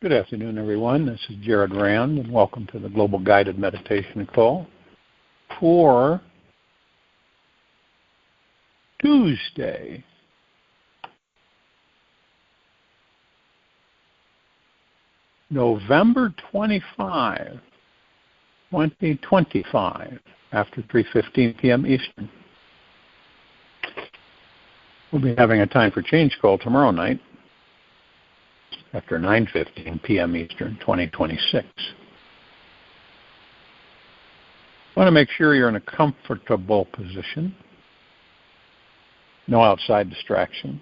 Good afternoon, everyone. This is Jared Rand, and welcome to the Global Guided Meditation Call for Tuesday, November 25, 2025, after 3:15 p.m. Eastern. We'll be having a time for change call tomorrow night after 9:15 p.m. Eastern, 2026. Want to make sure you're in a comfortable position. No outside distractions.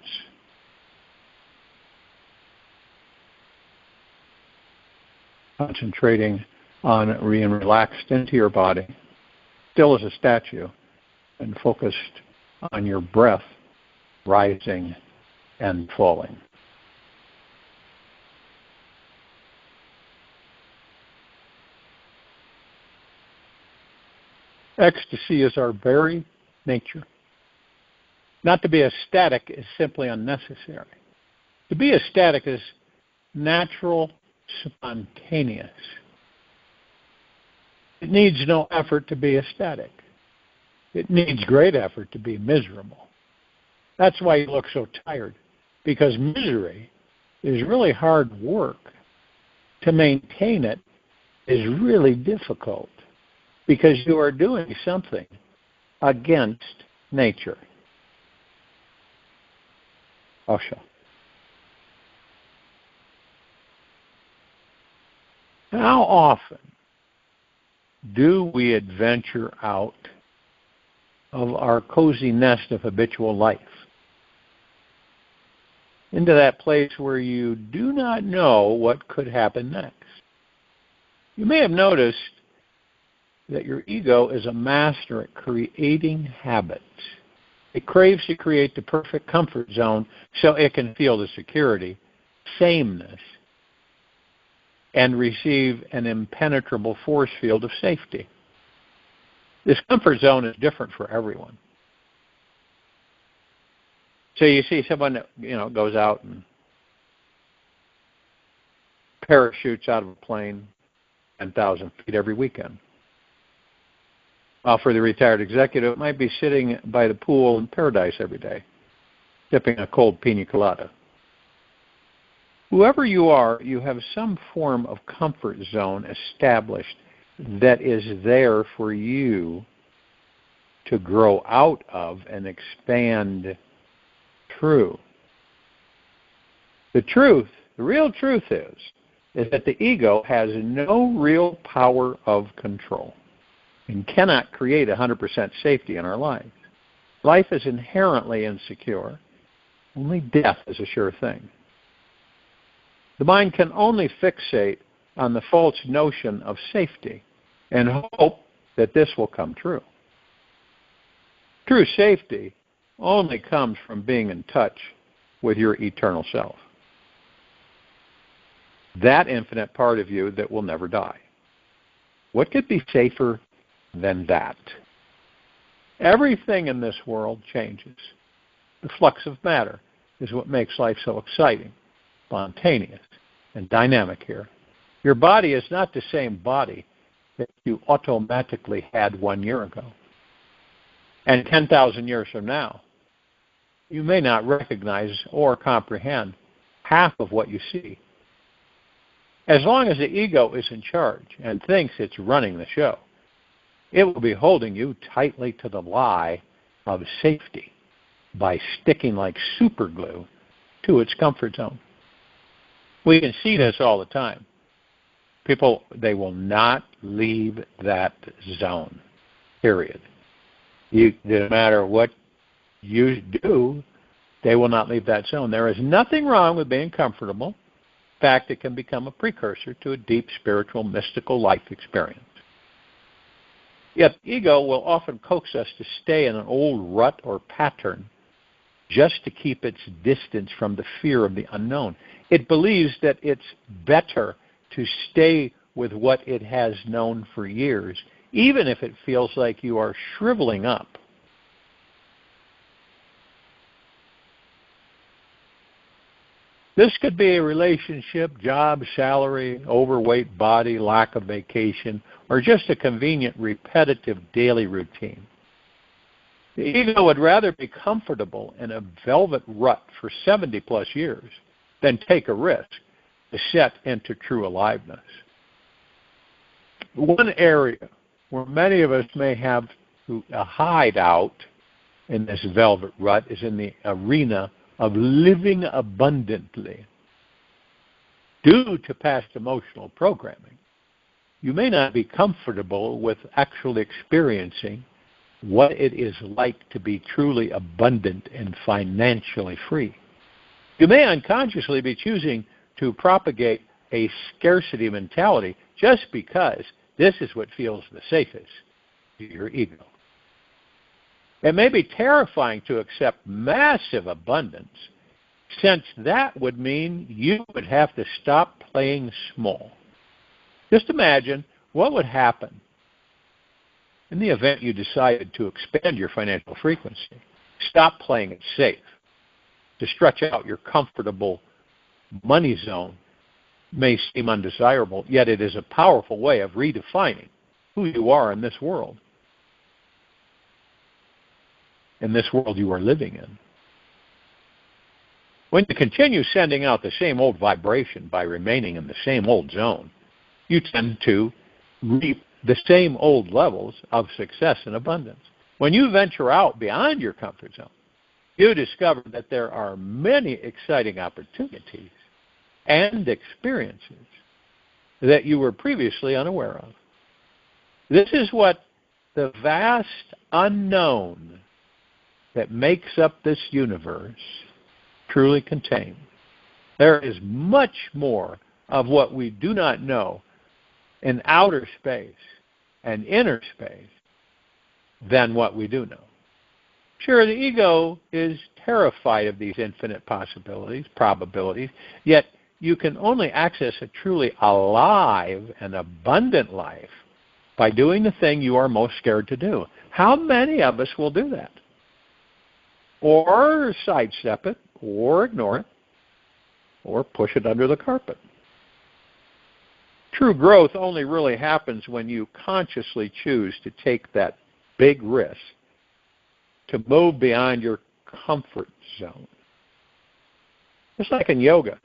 Concentrating on being relaxed into your body, still as a statue, and focused on your breath rising and falling. Ecstasy is our very nature. Not to be ecstatic is simply unnecessary. To be ecstatic is natural, spontaneous. It needs no effort to be ecstatic. It needs great effort to be miserable. That's why you look so tired, because misery is really hard work. To maintain it is really difficult, because you are doing something against nature. Osho. How often do we adventure out of our cozy nest of habitual life into that place where you do not know what could happen next? You may have noticed that your ego is a master at creating habits. It craves to create the perfect comfort zone so it can feel the security, sameness, and receive an impenetrable force field of safety. This comfort zone is different for everyone. So you see someone that goes out and parachutes out of a plane 10,000 feet every weekend. While for the retired executive, it might be sitting by the pool in paradise every day, sipping a cold pina colada. Whoever you are, you have some form of comfort zone established that is there for you to grow out of and expand through. The real truth is that the ego has no real power of control and cannot create 100% safety in our lives. Life is inherently insecure. Only death is a sure thing. The mind can only fixate on the false notion of safety and hope that this will come true. True safety only comes from being in touch with your eternal self. That infinite part of you that will never die. What could be safer than that? Everything in this world changes. The flux of matter is what makes life so exciting, spontaneous, and dynamic here. Your body is not the same body that you automatically had 1 year ago. And 10,000 years from now, you may not recognize or comprehend half of what you see. As long as the ego is in charge and thinks it's running the show, it will be holding you tightly to the lie of safety by sticking like super glue to its comfort zone. We can see this all the time. People, they will not leave that zone, period. No matter what you do, they will not leave that zone. There is nothing wrong with being comfortable. In fact, it can become a precursor to a deep spiritual, mystical life experience. Yet ego will often coax us to stay in an old rut or pattern just to keep its distance from the fear of the unknown. It believes that it's better to stay with what it has known for years, even if it feels like you are shriveling up. This could be a relationship, job, salary, overweight body, lack of vacation, or just a convenient, repetitive daily routine. The ego would rather be comfortable in a velvet rut for 70-plus years than take a risk to set into true aliveness. One area where many of us may have a hideout in this velvet rut is in the arena of living abundantly. Due to past emotional programming, you may not be comfortable with actually experiencing what it is like to be truly abundant and financially free. You may unconsciously be choosing to propagate a scarcity mentality just because this is what feels the safest to your ego. It may be terrifying to accept massive abundance, since that would mean you would have to stop playing small. Just imagine what would happen in the event you decided to expand your financial frequency. Stop playing it safe. To stretch out your comfortable money zone may seem undesirable, yet it is a powerful way of redefining who you are in this world you are living in. When you continue sending out the same old vibration by remaining in the same old zone, you tend to reap the same old levels of success and abundance. When you venture out beyond your comfort zone, you discover that there are many exciting opportunities and experiences that you were previously unaware of. This is what the vast unknown that makes up this universe truly contains. There is much more of what we do not know in outer space and inner space than what we do know. Sure, the ego is terrified of these infinite possibilities, probabilities, yet you can only access a truly alive and abundant life by doing the thing you are most scared to do. How many of us will do that? Or sidestep it, or ignore it, or push it under the carpet. True growth only really happens when you consciously choose to take that big risk to move beyond your comfort zone. Just like in yoga.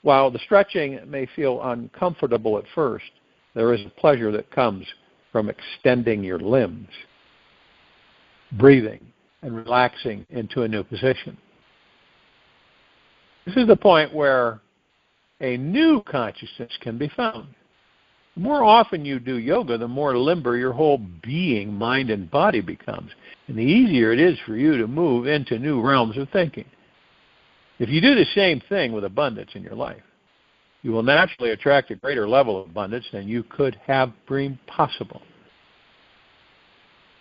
While the stretching may feel uncomfortable at first, there is a pleasure that comes from extending your limbs, breathing, and relaxing into a new position. This is the point where a new consciousness can be found. The more often you do yoga, the more limber your whole being, mind, and body becomes, and the easier it is for you to move into new realms of thinking. If you do the same thing with abundance in your life, you will naturally attract a greater level of abundance than you could have dreamed possible.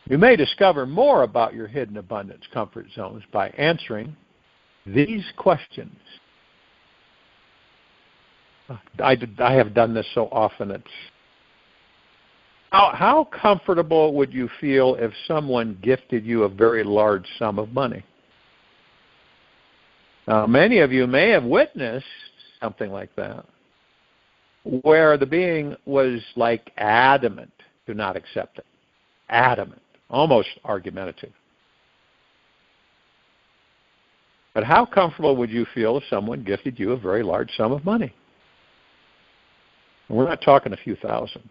You may discover more about your hidden abundance comfort zones by answering these questions. I have done this so often. How comfortable would you feel if someone gifted you a very large sum of money? Now, many of you may have witnessed something like that, where the being was like adamant to not accept it. Adamant. Almost argumentative. But how comfortable would you feel if someone gifted you a very large sum of money? And we're not talking a few thousand.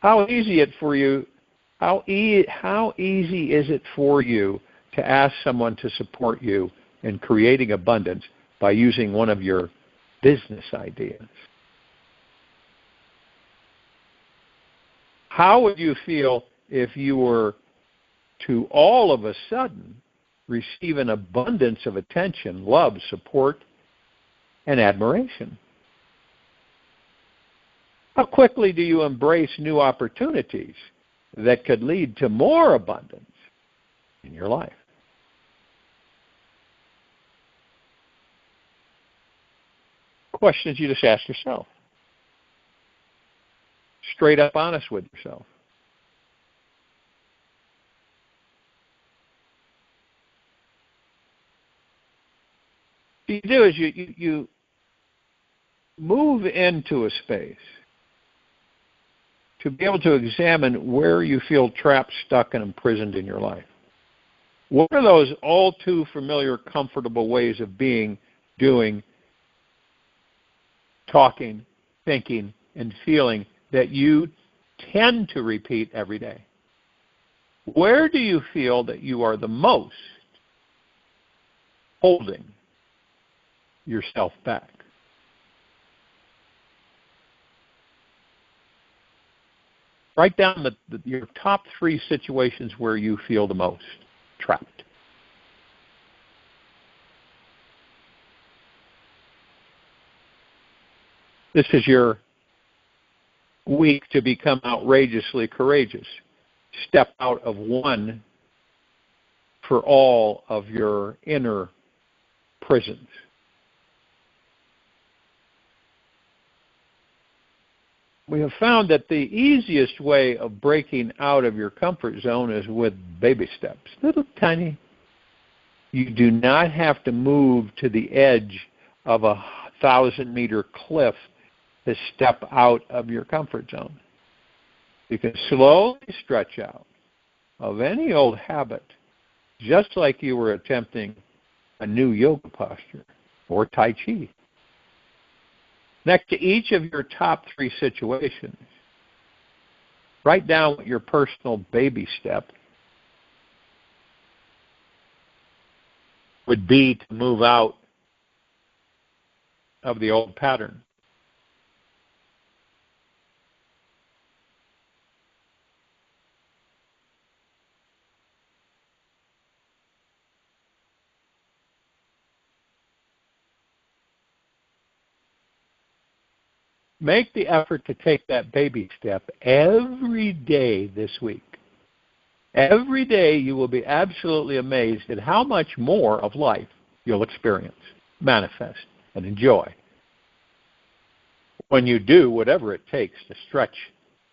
How easy is it for you to ask someone to support you in creating abundance by using one of your business ideas? How would you feel if you were to all of a sudden receive an abundance of attention, love, support, and admiration? How quickly do you embrace new opportunities that could lead to more abundance in your life? Questions you just ask yourself. Straight up honest with yourself. you do is you move into a space to be able to examine where you feel trapped, stuck, and imprisoned in your life. What are those all too familiar, comfortable ways of being, doing, talking, thinking, and feeling that you tend to repeat every day? Where do you feel that you are the most holding yourself back? Write down your top 3 situations where you feel the most trapped. This is your week to become outrageously courageous. Step out of one for all of your inner prisons. We have found that the easiest way of breaking out of your comfort zone is with baby steps, little tiny. You do not have to move to the edge of a 1,000-meter cliff to step out of your comfort zone. You can slowly stretch out of any old habit, just like you were attempting a new yoga posture or Tai Chi. Next to each of your top 3 situations, write down what your personal baby step would be to move out of the old pattern. Make the effort to take that baby step every day this week. Every day you will be absolutely amazed at how much more of life you'll experience, manifest, and enjoy when you do whatever it takes to stretch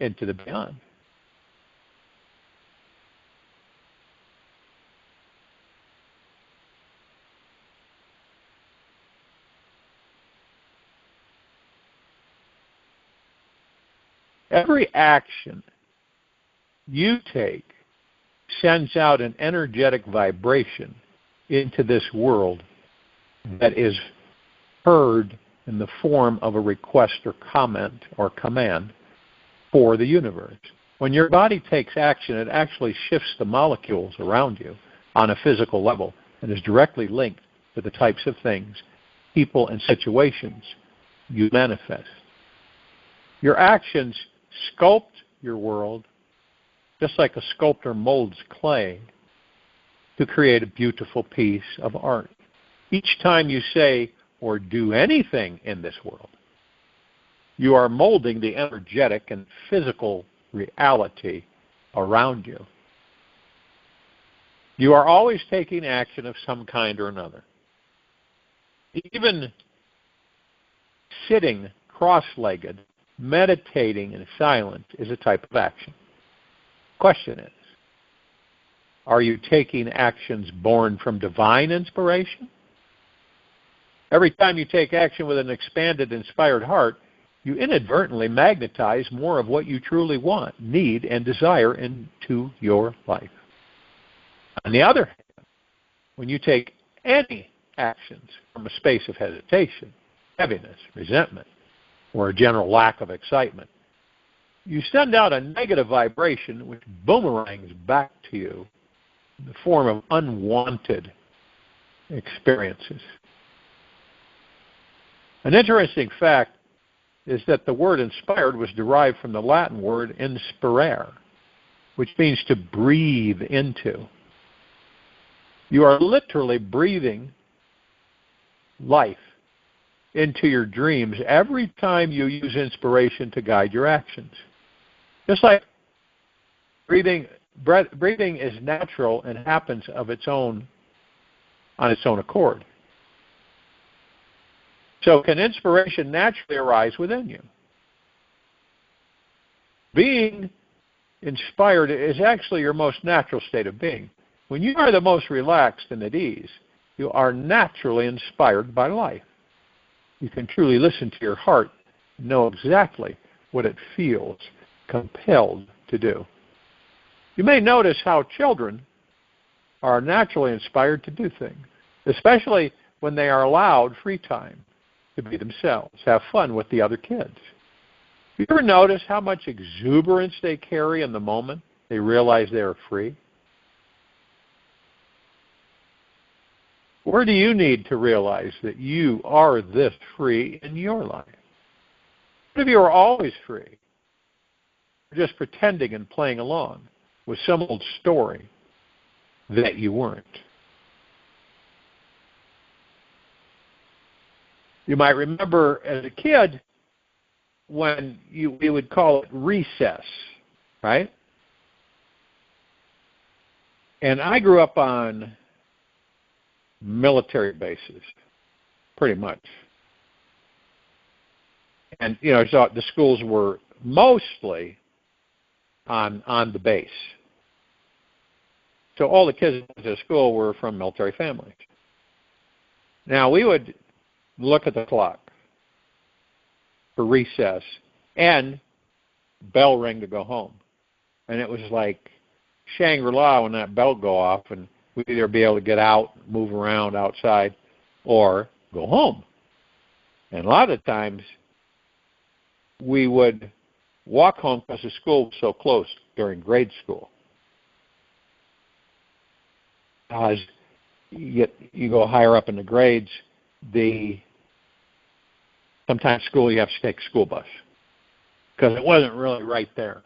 into the beyond. Every action you take sends out an energetic vibration into this world that is heard in the form of a request or comment or command for the universe. When your body takes action, it actually shifts the molecules around you on a physical level and is directly linked to the types of things, people, and situations you manifest. Your actions sculpt your world just like a sculptor molds clay to create a beautiful piece of art. Each time you say or do anything in this world, you are molding the energetic and physical reality around you. You are always taking action of some kind or another. Even sitting cross-legged, meditating in silence is a type of action. Question is, are you taking actions born from divine inspiration? Every time you take action with an expanded, inspired heart, you inadvertently magnetize more of what you truly want, need, and desire into your life. On the other hand, when you take any actions from a space of hesitation, heaviness, resentment, or a general lack of excitement, you send out a negative vibration which boomerangs back to you in the form of unwanted experiences. An interesting fact is that the word inspired was derived from the Latin word inspirare, which means to breathe into. You are literally breathing life into your dreams every time you use inspiration to guide your actions. Just like breathing is natural and happens on its own accord. So can inspiration naturally arise within you? Being inspired is actually your most natural state of being. When you are the most relaxed and at ease, you are naturally inspired by life. You can truly listen to your heart and know exactly what it feels compelled to do. You may notice how children are naturally inspired to do things, especially when they are allowed free time to be themselves, have fun with the other kids. You ever notice how much exuberance they carry in the moment they realize they are free? Where do you need to realize that you are this free in your life? What if you were always free? Just pretending and playing along with some old story that you weren't. You might remember as a kid when we would call it recess, right? And I grew up on military bases, pretty much. And, so the schools were mostly on the base. So all the kids at the school were from military families. Now, we would look at the clock for recess and bell ring to go home. And it was like Shangri-La when that bell go off, and we'd either be able to get out, move around outside, or go home. And a lot of times we would walk home because the school was so close during grade school. As you go higher up in the grades, sometimes school you have to take a school bus because it wasn't really right there.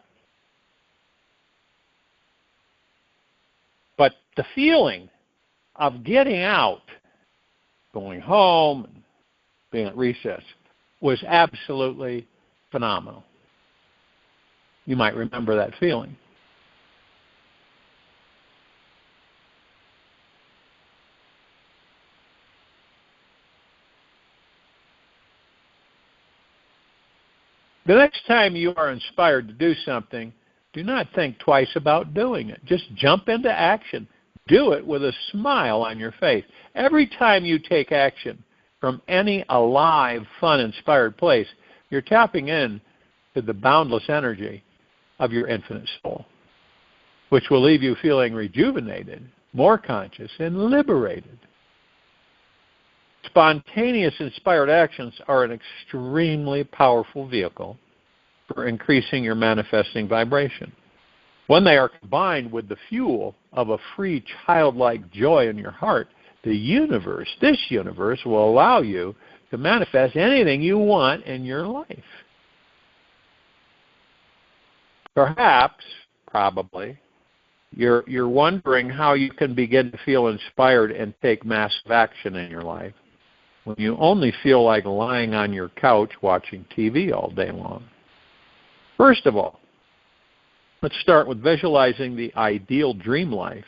But the feeling of getting out, going home, and being at recess was absolutely phenomenal. You might remember that feeling. The next time you are inspired to do something, do not think twice about doing it. Just jump into action. Do it with a smile on your face. Every time you take action from any alive, fun, inspired place, you're tapping in to the boundless energy of your infinite soul, which will leave you feeling rejuvenated, more conscious, and liberated. Spontaneous inspired actions are an extremely powerful vehicle for increasing your manifesting vibration. When they are combined with the fuel of a free, childlike joy in your heart, this universe will allow you to manifest anything you want in your life. Perhaps, probably, you're wondering how you can begin to feel inspired and take massive action in your life when you only feel like lying on your couch watching TV all day long. First of all, let's start with visualizing the ideal dream life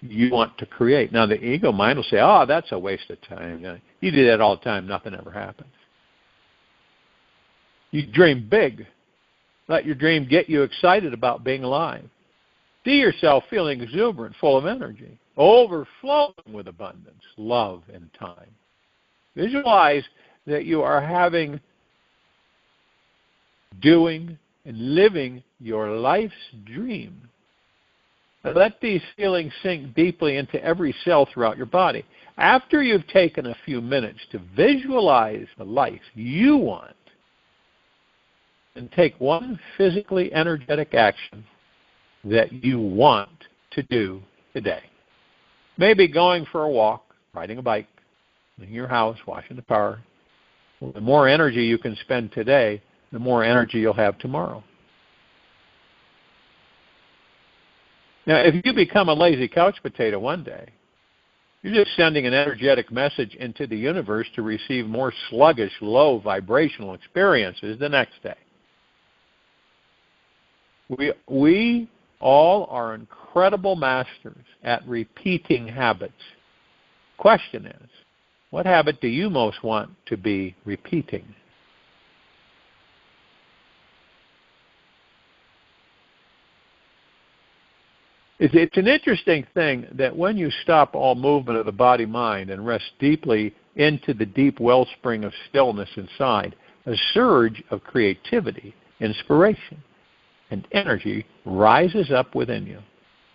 you want to create. Now, the ego mind will say, that's a waste of time. You do that all the time. Nothing ever happens. You dream big. Let your dream get you excited about being alive. See yourself feeling exuberant, full of energy, overflowing with abundance, love, and time. Visualize that you are doing, and living your life's dream. Let these feelings sink deeply into every cell throughout your body. After you've taken a few minutes to visualize the life you want, and take one physically energetic action that you want to do today. Maybe going for a walk, riding a bike, in your house, washing the car. Well, the more energy you can spend today, the more energy you'll have tomorrow. Now, if you become a lazy couch potato one day, you're just sending an energetic message into the universe to receive more sluggish, low vibrational experiences the next day. We all are incredible masters at repeating habits. Question is, what habit do you most want to be repeating? It's an interesting thing that when you stop all movement of the body-mind and rest deeply into the deep wellspring of stillness inside, a surge of creativity, inspiration, and energy rises up within you.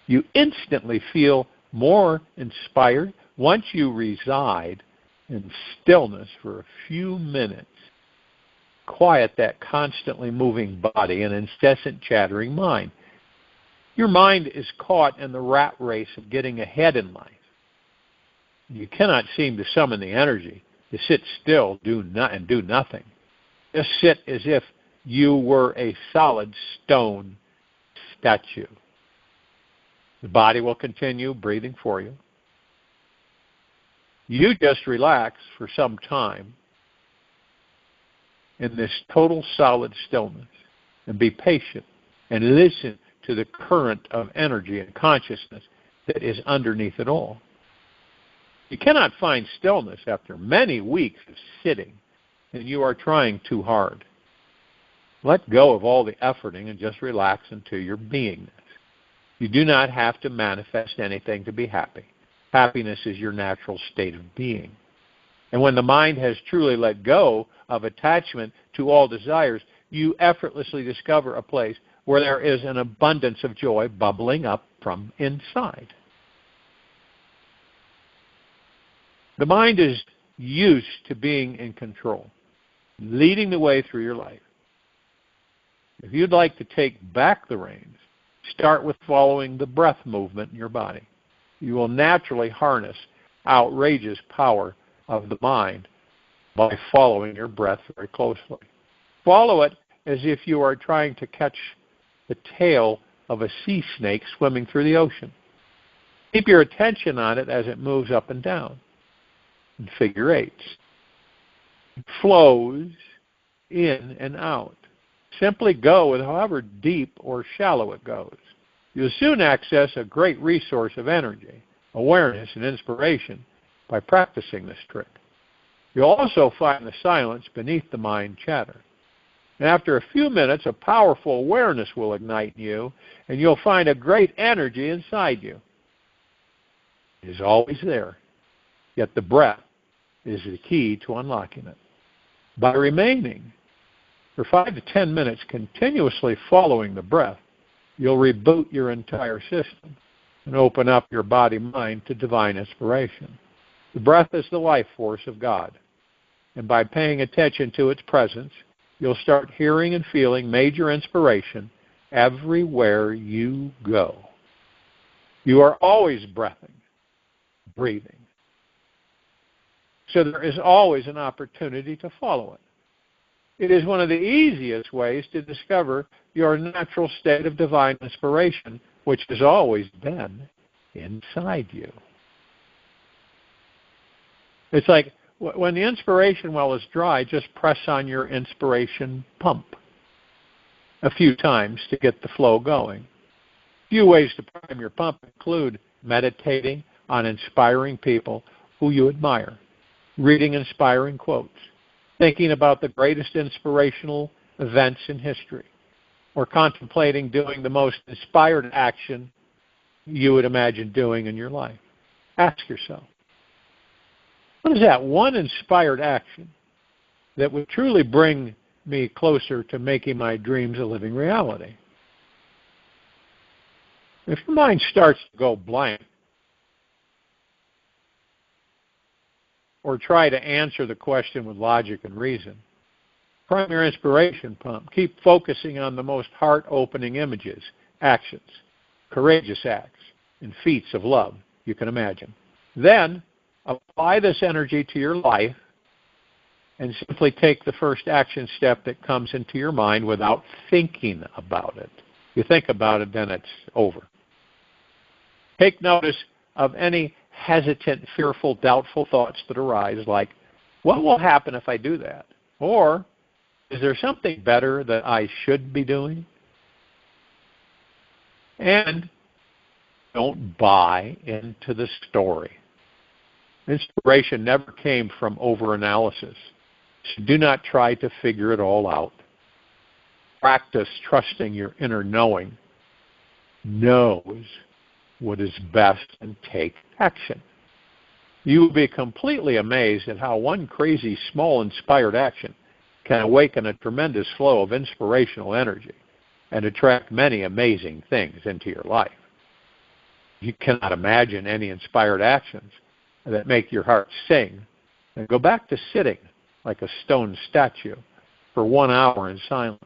You instantly feel more inspired once you reside in stillness for a few minutes. Quiet that constantly moving body and incessant chattering mind. Your mind is caught in the rat race of getting ahead in life. You cannot seem to summon the energy to sit still and do nothing. Just sit as if you were a solid stone statue. The body will continue breathing for you. You just relax for some time in this total solid stillness and be patient and listen to the current of energy and consciousness that is underneath it all. You cannot find stillness after many weeks of sitting, and you are trying too hard. Let go of all the efforting and just relax into your beingness. You do not have to manifest anything to be happy. Happiness is your natural state of being. And when the mind has truly let go of attachment to all desires, you effortlessly discover a place where there is an abundance of joy bubbling up from inside. The mind is used to being in control, leading the way through your life. If you'd like to take back the reins, start with following the breath movement in your body. You will naturally harness outrageous power of the mind by following your breath very closely. Follow it as if you are trying to catch the tail of a sea snake swimming through the ocean. Keep your attention on it as it moves up and down in figure eights. It flows in and out. Simply go with however deep or shallow it goes. You'll soon access a great resource of energy, awareness, and inspiration by practicing this trick. You'll also find the silence beneath the mind chatter. And after a few minutes, a powerful awareness will ignite in you, and you'll find a great energy inside you. It is always there, yet the breath is the key to unlocking it. By remaining for 5 to 10 minutes continuously following the breath, you'll reboot your entire system and open up your body-mind to divine inspiration. The breath is the life force of God, and by paying attention to its presence, you'll start hearing and feeling major inspiration everywhere you go. You are always breathing. So there is always an opportunity to follow it. It is one of the easiest ways to discover your natural state of divine inspiration, which has always been inside you. It's like when the inspiration well is dry, just press on your inspiration pump a few times to get the flow going. A few ways to prime your pump include meditating on inspiring people who you admire, reading inspiring quotes, thinking about the greatest inspirational events in history, or contemplating doing the most inspired action you would imagine doing in your life. Ask yourself, what is that one inspired action that would truly bring me closer to making my dreams a living reality? If your mind starts to go blank, or try to answer the question with logic and reason, prime your inspiration pump. Keep focusing on the most heart-opening images, actions, courageous acts, and feats of love you can imagine. Then, apply this energy to your life and simply take the first action step that comes into your mind without thinking about it. If you think about it, then it's over. Take notice of any hesitant, fearful, doubtful thoughts that arise, like, what will happen if I do that? Or, is there something better that I should be doing? And don't buy into the story. Inspiration never came from overanalysis. So do not try to figure it all out. Practice trusting your inner knowing knows what is best and take action. You will be completely amazed at how one crazy, small, inspired action can awaken a tremendous flow of inspirational energy and attract many amazing things into your life. You cannot imagine any inspired actions that make your heart sing and go back to sitting like a stone statue for 1 hour in silence.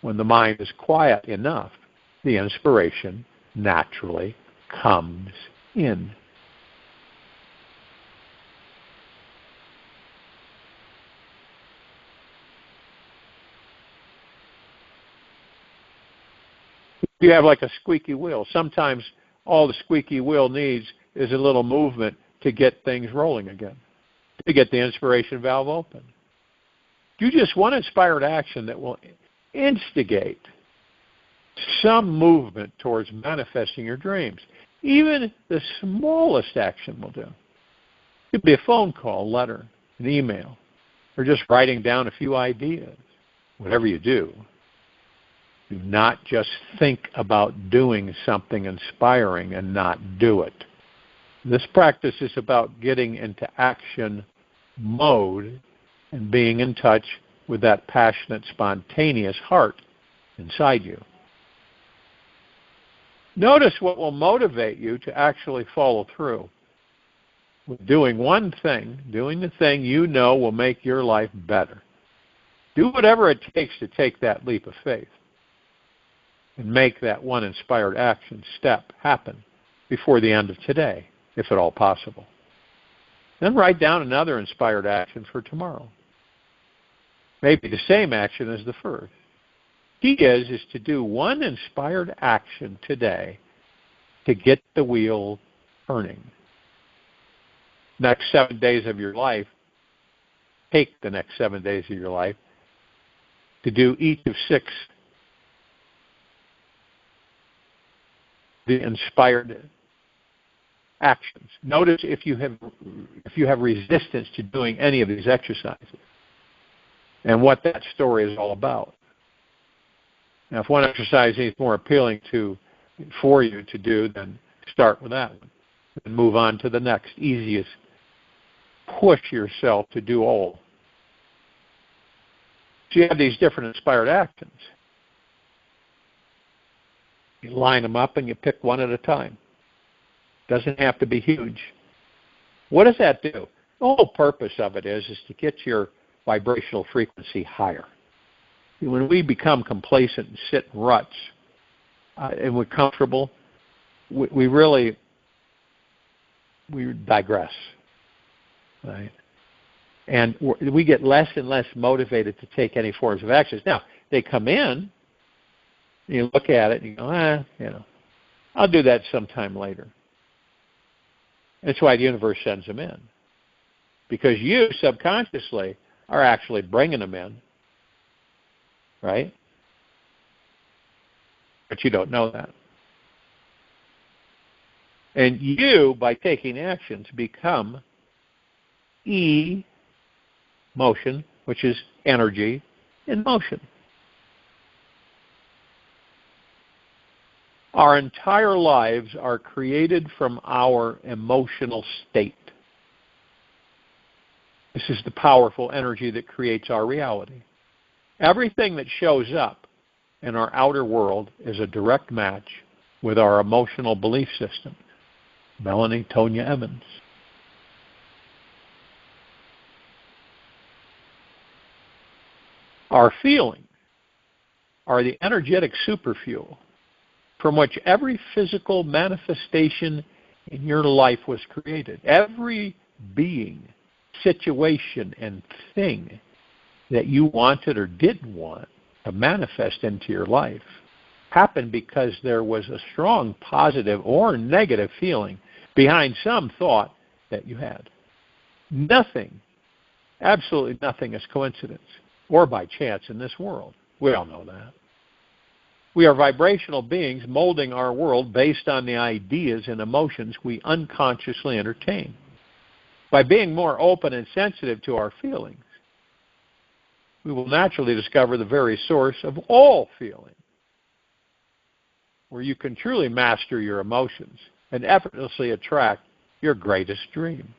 When the mind is quiet enough, the inspiration naturally comes in. You have like a squeaky wheel. Sometimes all the squeaky wheel needs is a little movement to get things rolling again, to get the inspiration valve open. You just want inspired action that will instigate some movement towards manifesting your dreams. Even the smallest action will do. It could be a phone call, letter, an email, or just writing down a few ideas. Whatever you do not just think about doing something inspiring and not do it. This practice is about getting into action mode and being in touch with that passionate, spontaneous heart inside you. Notice what will motivate you to actually follow through with doing one thing, doing the thing you know will make your life better. Do whatever it takes to take that leap of faith and make that one inspired action step happen before the end of today, if at all possible. Then write down another inspired action for tomorrow. Maybe the same action as the first. Key is to do one inspired action today to get the wheel turning. Next 7 days of your life, take the next 7 days of your life to do each of 6 the inspired actions. Notice if you have resistance to doing any of these exercises and what that story is all about. Now, if one exercise is more appealing for you to do, then start with that one and move on to the next easiest. Push yourself to do all. So you have these different inspired actions. You line them up and you pick one at a time. Doesn't have to be huge. What does that do? The whole purpose of it is to get your vibrational frequency higher. When we become complacent and sit in ruts and we're comfortable, we digress, right? And we get less and less motivated to take any forms of actions. Now, they come in, you look at it and you go, I'll do that sometime later. That's why the universe sends them in. Because you subconsciously are actually bringing them in, right? But you don't know that. And you, by taking actions, become motion, which is energy in motion. Our entire lives are created from our emotional state. This is the powerful energy that creates our reality. Everything that shows up in our outer world is a direct match with our emotional belief system. Melanie Tonya Evans. Our feelings are the energetic superfuel from which every physical manifestation in your life was created. Every being, situation, and thing that you wanted or didn't want to manifest into your life happened because there was a strong positive or negative feeling behind some thought that you had. Nothing, absolutely nothing is coincidence or by chance in this world. We all know that. We are vibrational beings molding our world based on the ideas and emotions we unconsciously entertain. By being more open and sensitive to our feelings, we will naturally discover the very source of all feeling. Where you can truly master your emotions and effortlessly attract your greatest dream.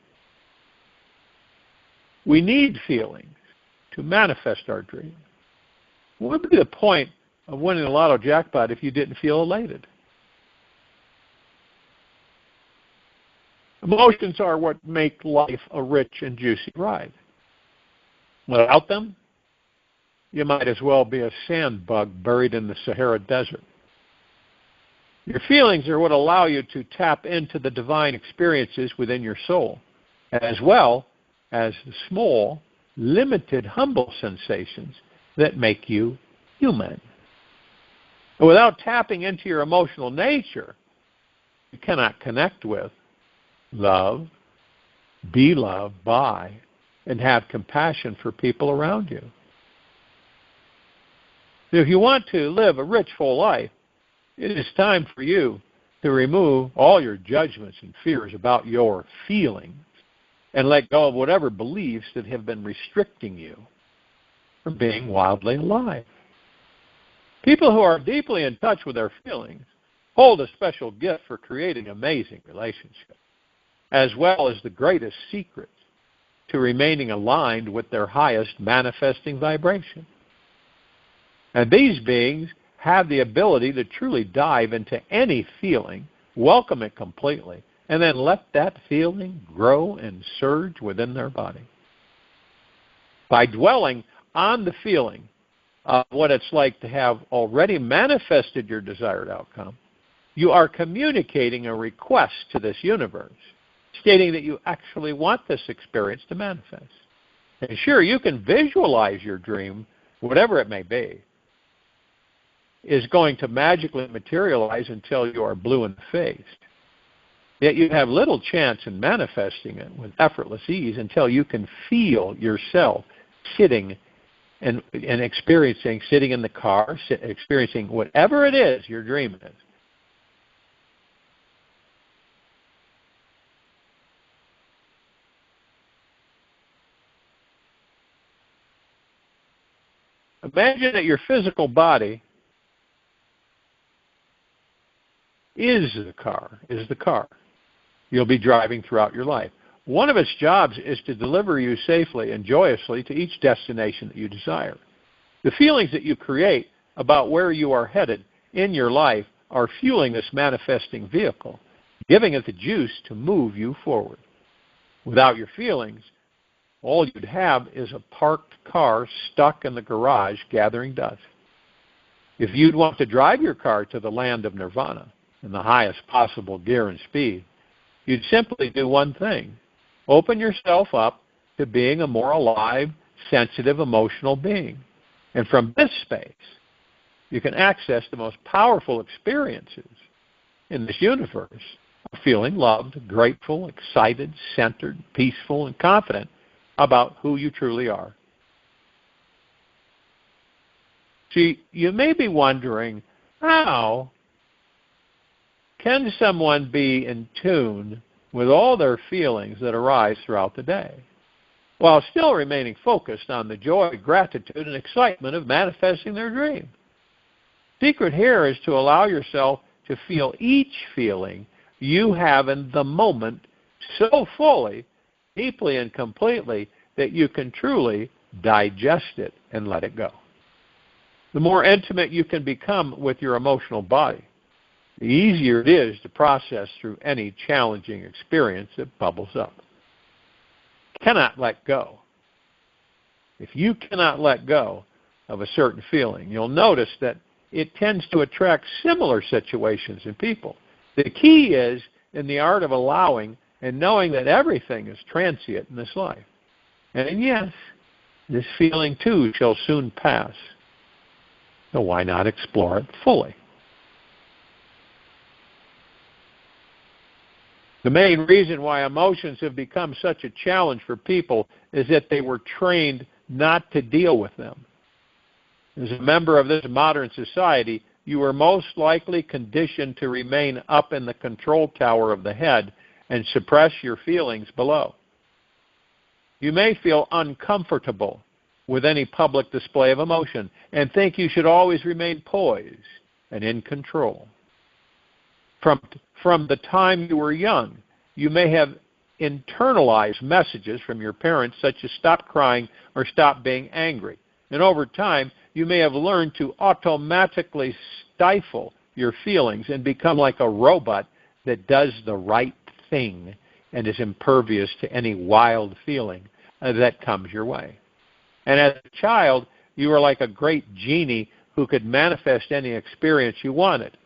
We need feelings to manifest our dream. What would be the point of winning the lotto jackpot if you didn't feel elated? Emotions are what make life a rich and juicy ride. Without them, you might as well be a sand bug buried in the Sahara Desert. Your feelings are what allow you to tap into the divine experiences within your soul, as well as the small, limited, humble sensations that make you human. But without tapping into your emotional nature, you cannot connect with, love, be loved by, and have compassion for people around you. If you want to live a rich, full life, it is time for you to remove all your judgments and fears about your feelings and let go of whatever beliefs that have been restricting you from being wildly alive. People who are deeply in touch with their feelings hold a special gift for creating amazing relationships, as well as the greatest secret to remaining aligned with their highest manifesting vibration. And these beings have the ability to truly dive into any feeling, welcome it completely, and then let that feeling grow and surge within their body. By dwelling on the feeling of what it's like to have already manifested your desired outcome, you are communicating a request to this universe, stating that you actually want this experience to manifest. And sure, you can visualize your dream, whatever it may be, is going to magically materialize until you are blue in the face. Yet you have little chance in manifesting it with effortless ease until you can feel yourself sitting and experiencing, sitting in the car, experiencing whatever it is your dream is. Imagine that your physical body is the car you'll be driving throughout your life. One of its jobs is to deliver you safely and joyously to each destination that you desire. The feelings that you create about where you are headed in your life are fueling this manifesting vehicle, giving it the juice to move you forward. Without your feelings, all you'd have is a parked car stuck in the garage gathering dust. If you'd want to drive your car to the land of nirvana in the highest possible gear and speed, you'd simply do one thing: open yourself up to being a more alive, sensitive, emotional being. And from this space, you can access the most powerful experiences in this universe of feeling loved, grateful, excited, centered, peaceful, and confident about who you truly are. See, you may be wondering, how can someone be in tune with all their feelings that arise throughout the day, while still remaining focused on the joy, gratitude, and excitement of manifesting their dream? The secret here is to allow yourself to feel each feeling you have in the moment so fully, deeply, and completely that you can truly digest it and let it go. The more intimate you can become with your emotional body, the easier it is to process through any challenging experience that bubbles up. You cannot let go. If you cannot let go of a certain feeling, you'll notice that it tends to attract similar situations in people. The key is in the art of allowing and knowing that everything is transient in this life. And yes, this feeling too shall soon pass. So why not explore it fully? The main reason why emotions have become such a challenge for people is that they were trained not to deal with them. As a member of this modern society, you are most likely conditioned to remain up in the control tower of the head and suppress your feelings below. You may feel uncomfortable with any public display of emotion and think you should always remain poised and in control. From the time you were young, you may have internalized messages from your parents such as stop crying or stop being angry. And over time, you may have learned to automatically stifle your feelings and become like a robot that does the right thing and is impervious to any wild feeling that comes your way. And as a child, you were like a great genie who could manifest any experience you wanted.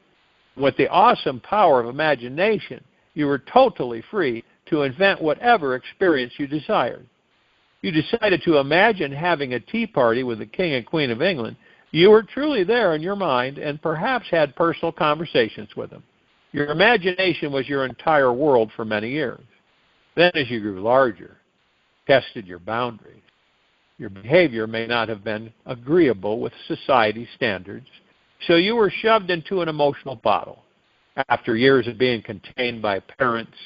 With the awesome power of imagination, you were totally free to invent whatever experience you desired. You decided to imagine having a tea party with the King and Queen of England. You were truly there in your mind and perhaps had personal conversations with them. Your imagination was your entire world for many years. Then as you grew larger, tested your boundaries, your behavior may not have been agreeable with society's standards, so you were shoved into an emotional bottle. After years of being contained by parents,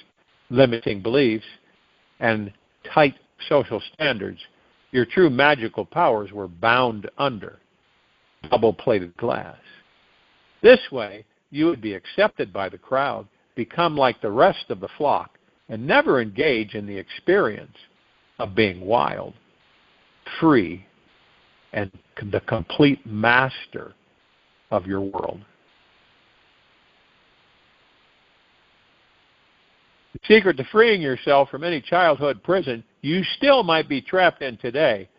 limiting beliefs, and tight social standards, your true magical powers were bound under double-plated glass. This way, you would be accepted by the crowd, become like the rest of the flock, and never engage in the experience of being wild, free, and the complete master of your world. The secret to freeing yourself from any childhood prison you still might be trapped in today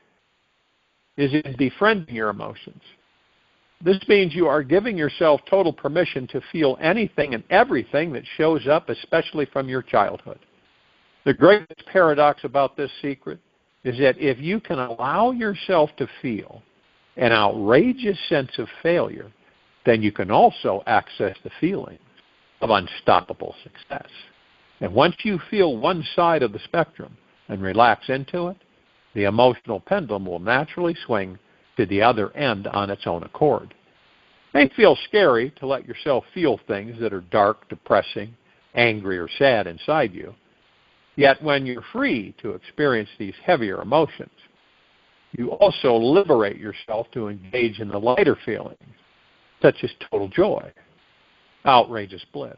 is in befriending your emotions. This means you are giving yourself total permission to feel anything and everything that shows up, especially from your childhood. The greatest paradox about this secret is that if you can allow yourself to feel an outrageous sense of failure, then you can also access the feelings of unstoppable success. And once you feel one side of the spectrum and relax into it, the emotional pendulum will naturally swing to the other end on its own accord. It may feel scary to let yourself feel things that are dark, depressing, angry, or sad inside you. Yet when you're free to experience these heavier emotions, you also liberate yourself to engage in the lighter feelings, such as total joy, outrageous bliss,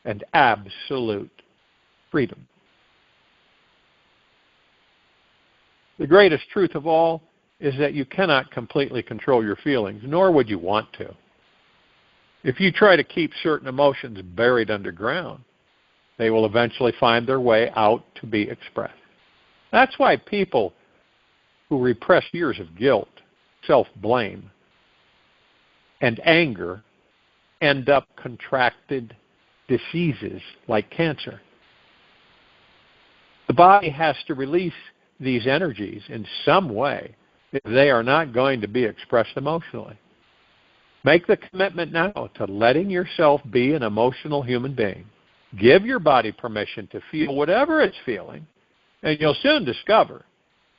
and absolute freedom. The greatest truth of all is that you cannot completely control your feelings, nor would you want to. If you try to keep certain emotions buried underground, they will eventually find their way out to be expressed. That's why people who repress years of guilt, self-blame, and anger end up contracted diseases like cancer. The body has to release these energies in some way if they are not going to be expressed emotionally. Make the commitment now to letting yourself be an emotional human being. Give your body permission to feel whatever it's feeling, and you'll soon discover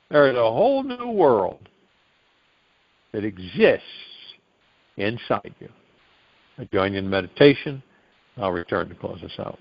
there is a whole new world that exists inside you. I join you in meditation. I'll return to close us out.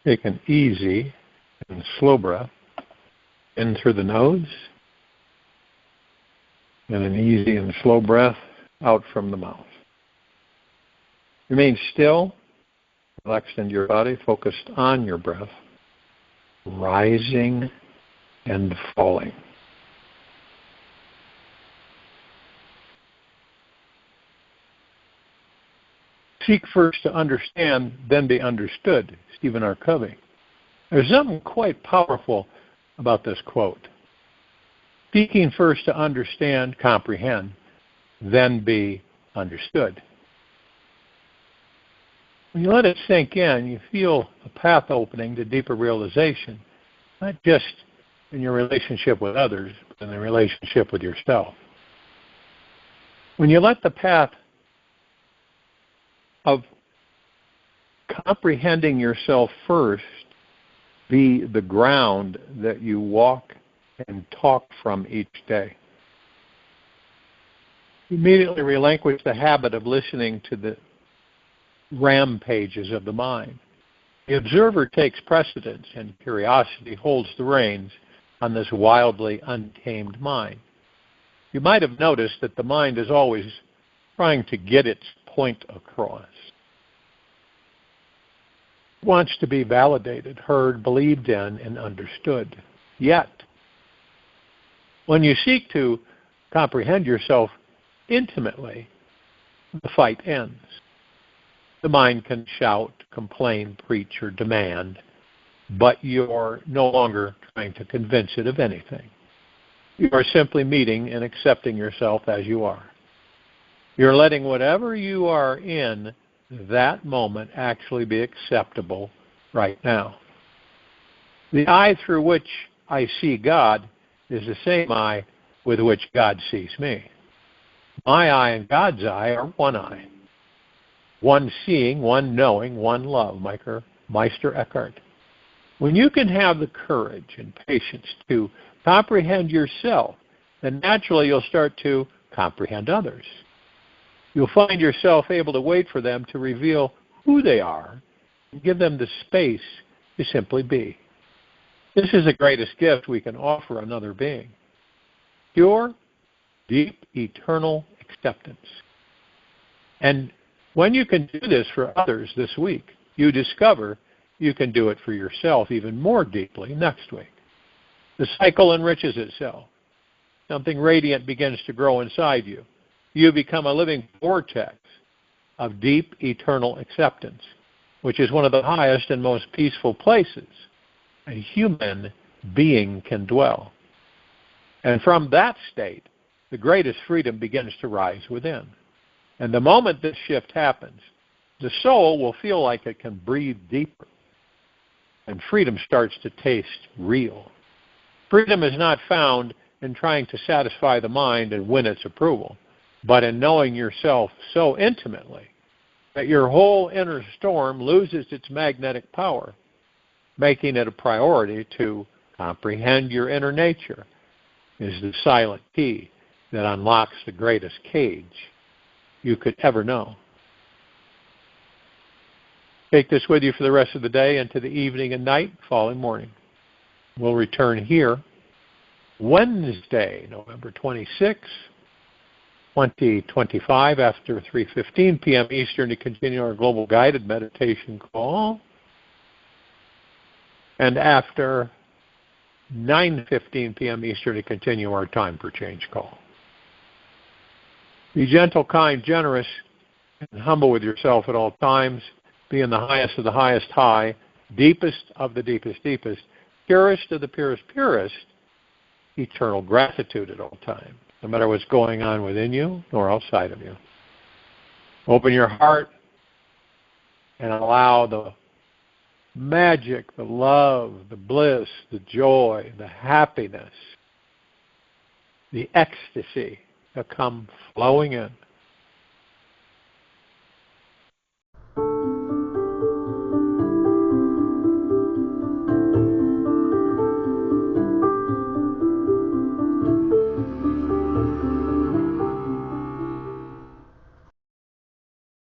Take an easy and slow breath in through the nose, and an easy and slow breath out from the mouth. Remain still, relaxed into your body, focused on your breath, rising and falling. Seek first to understand, then be understood. Stephen R. Covey. There's something quite powerful about this quote. Seeking first to understand, comprehend, then be understood. When you let it sink in, you feel a path opening to deeper realization, not just in your relationship with others, but in the relationship with yourself. When you let the path of comprehending yourself first be the ground that you walk and talk from each day, you immediately relinquish the habit of listening to the rampages of the mind. The observer takes precedence, and curiosity holds the reins on this wildly untamed mind. You might have noticed that the mind is always trying to get its point across. It wants to be validated, heard, believed in, and understood. Yet, when you seek to comprehend yourself intimately, the fight ends. The mind can shout, complain, preach, or demand, but you're no longer trying to convince it of anything. You are simply meeting and accepting yourself as you are. You're letting whatever you are in that moment actually be acceptable right now. The eye through which I see God is the same eye with which God sees me. My eye and God's eye are one eye. One seeing, one knowing, one love, Meister Eckhart. When you can have the courage and patience to comprehend yourself, then naturally you'll start to comprehend others. You'll find yourself able to wait for them to reveal who they are and give them the space to simply be. This is the greatest gift we can offer another being. Pure, deep, eternal acceptance. And when you can do this for others this week, you discover you can do it for yourself even more deeply next week. The cycle enriches itself. Something radiant begins to grow inside you. You become a living vortex of deep, eternal acceptance, which is one of the highest and most peaceful places a human being can dwell. And from that state, the greatest freedom begins to rise within. And the moment this shift happens, the soul will feel like it can breathe deeper. And freedom starts to taste real. Freedom is not found in trying to satisfy the mind and win its approval, but in knowing yourself so intimately that your whole inner storm loses its magnetic power, making it a priority to comprehend your inner nature is the silent key that unlocks the greatest cage you could ever know. Take this with you for the rest of the day into the evening and night, following morning. We'll return here Wednesday, November 26, 2025, after 3:15 p.m. Eastern to continue our global guided meditation call, and after 9:15 p.m. Eastern to continue our time for change call. Be gentle, kind, generous, and humble with yourself at all times. Be in the highest of the highest high, deepest of the deepest deepest, purest of the purest purest, eternal gratitude at all times, no matter what's going on within you or outside of you. Open your heart and allow the magic, the love, the bliss, the joy, the happiness, the ecstasy to come flowing in.